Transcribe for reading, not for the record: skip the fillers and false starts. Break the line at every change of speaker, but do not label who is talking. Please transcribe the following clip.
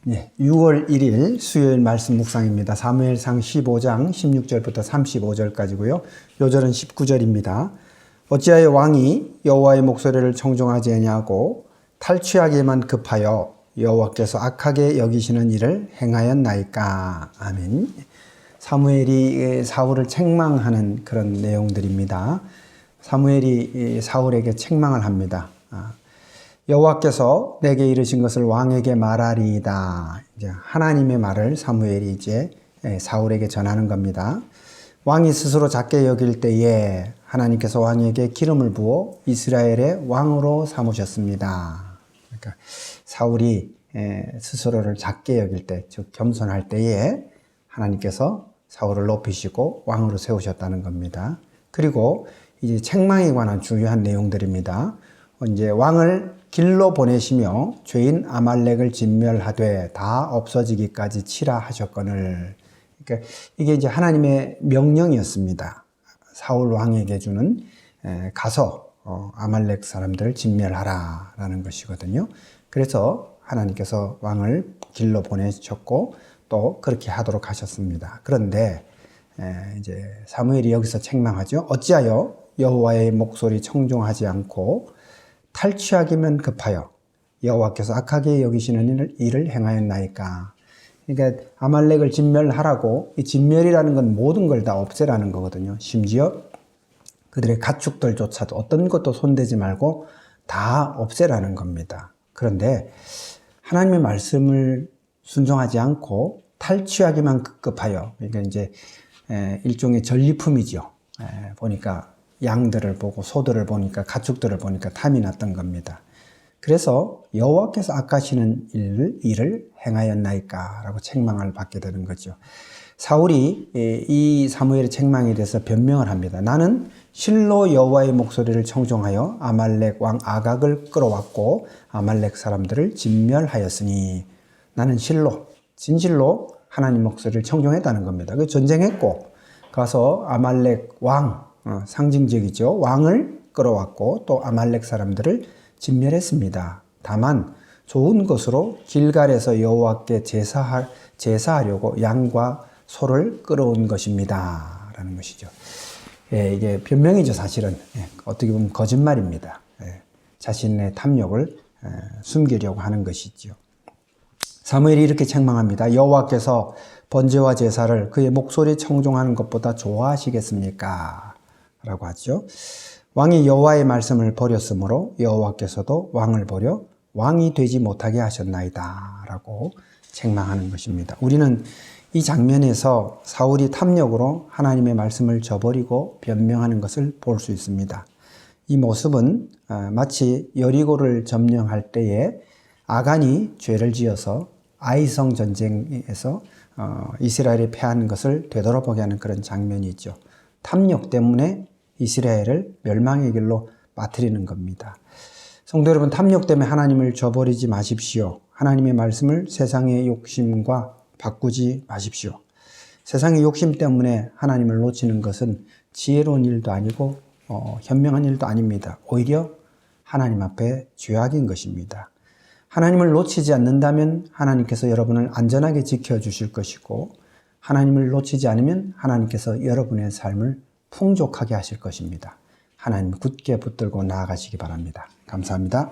6월 1일 수요일 말씀 묵상입니다. 사무엘상 15장 16절부터 35절까지고요. 요절은 19절입니다. 어찌하여 왕이 여호와의 목소리를 청종하지 아니하고 탈취하기만 급하여 여호와께서 악하게 여기시는 일을 행하였나이까. 아멘. 사무엘이 사울을 책망하는 그런 내용들입니다. 사무엘이 사울에게 책망을 합니다. 여호와께서 내게 이르신 것을 왕에게 말하리이다. 이제 하나님의 말을 사무엘이 이제 사울에게 전하는 겁니다. 왕이 스스로 작게 여길 때에 하나님께서 왕에게 기름을 부어 이스라엘의 왕으로 삼으셨습니다. 그러니까 사울이 스스로를 작게 여길 때, 즉 겸손할 때에 하나님께서 사울을 높이시고 왕으로 세우셨다는 겁니다. 그리고 이제 책망에 관한 중요한 내용들입니다. 이제 왕을 길로 보내시며 죄인 아말렉을 진멸하되 다 없어지기까지 치라 하셨거늘. 그러니까 이게 이제 하나님의 명령이었습니다. 사울 왕에게 주는 가서 아말렉 사람들을 진멸하라라는 것이거든요. 그래서 하나님께서 왕을 길로 보내셨고 또 그렇게 하도록 하셨습니다. 그런데 이제 사무엘이 여기서 책망하죠. 어찌하여 여호와의 목소리 청종하지 않고 탈취하기만 급하여 여호와께서 악하게 여기시는 일을 행하였나이까. 그러니까 아말렉을 진멸하라고, 이 진멸이라는 건 모든 걸 다 없애라는 거거든요. 심지어 그들의 가축들조차도 어떤 것도 손대지 말고 다 없애라는 겁니다. 그런데 하나님의 말씀을 순종하지 않고 탈취하기만 급급하여, 그러니까 이제 일종의 전리품이죠. 보니까 양들을 보고 소들을 보니까 가축들을 보니까 탐이 났던 겁니다. 그래서 여호와께서 악하시는 일을 행하였나이까 라고 책망을 받게 되는 거죠. 사울이 이 사무엘의 책망에 대해서 변명을 합니다. 나는 실로 여호와의 목소리를 청종하여 아말렉 왕 아각을 끌어왔고 아말렉 사람들을 진멸하였으니, 나는 실로 진실로 하나님 목소리를 청종했다는 겁니다. 그 전쟁했고 가서 아말렉 왕, 상징적이죠. 왕을 끌어왔고 또 아말렉 사람들을 진멸했습니다. 다만 좋은 것으로 길갈에서 여호와께 제사하려고 양과 소를 끌어온 것입니다. 라는 것이죠. 이게 변명이죠, 사실은. 어떻게 보면 거짓말입니다. 자신의 탐욕을 숨기려고 하는 것이죠. 사무엘이 이렇게 책망합니다. 여호와께서 번제와 제사를 그의 목소리 청종하는 것보다 좋아하시겠습니까? 라고 하죠. 왕이 여호와의 말씀을 버렸으므로 여호와께서도 왕을 버려 왕이 되지 못하게 하셨나이다. 라고 책망하는 것입니다. 우리는 이 장면에서 사울이 탐욕으로 하나님의 말씀을 저버리고 변명하는 것을 볼 수 있습니다. 이 모습은 마치 여리고를 점령할 때에 아간이 죄를 지어서 아이성 전쟁에서 이스라엘이 패하는 것을 되돌아보게 하는 그런 장면이 있죠. 탐욕 때문에 이스라엘을 멸망의 길로 빠뜨리는 겁니다. 성도 여러분, 탐욕 때문에 하나님을 저버리지 마십시오. 하나님의 말씀을 세상의 욕심과 바꾸지 마십시오. 세상의 욕심 때문에 하나님을 놓치는 것은 지혜로운 일도 아니고 현명한 일도 아닙니다. 오히려 하나님 앞에 죄악인 것입니다. 하나님을 놓치지 않는다면 하나님께서 여러분을 안전하게 지켜주실 것이고, 하나님을 놓치지 않으면 하나님께서 여러분의 삶을 풍족하게 하실 것입니다. 하나님 굳게 붙들고 나아가시기 바랍니다. 감사합니다.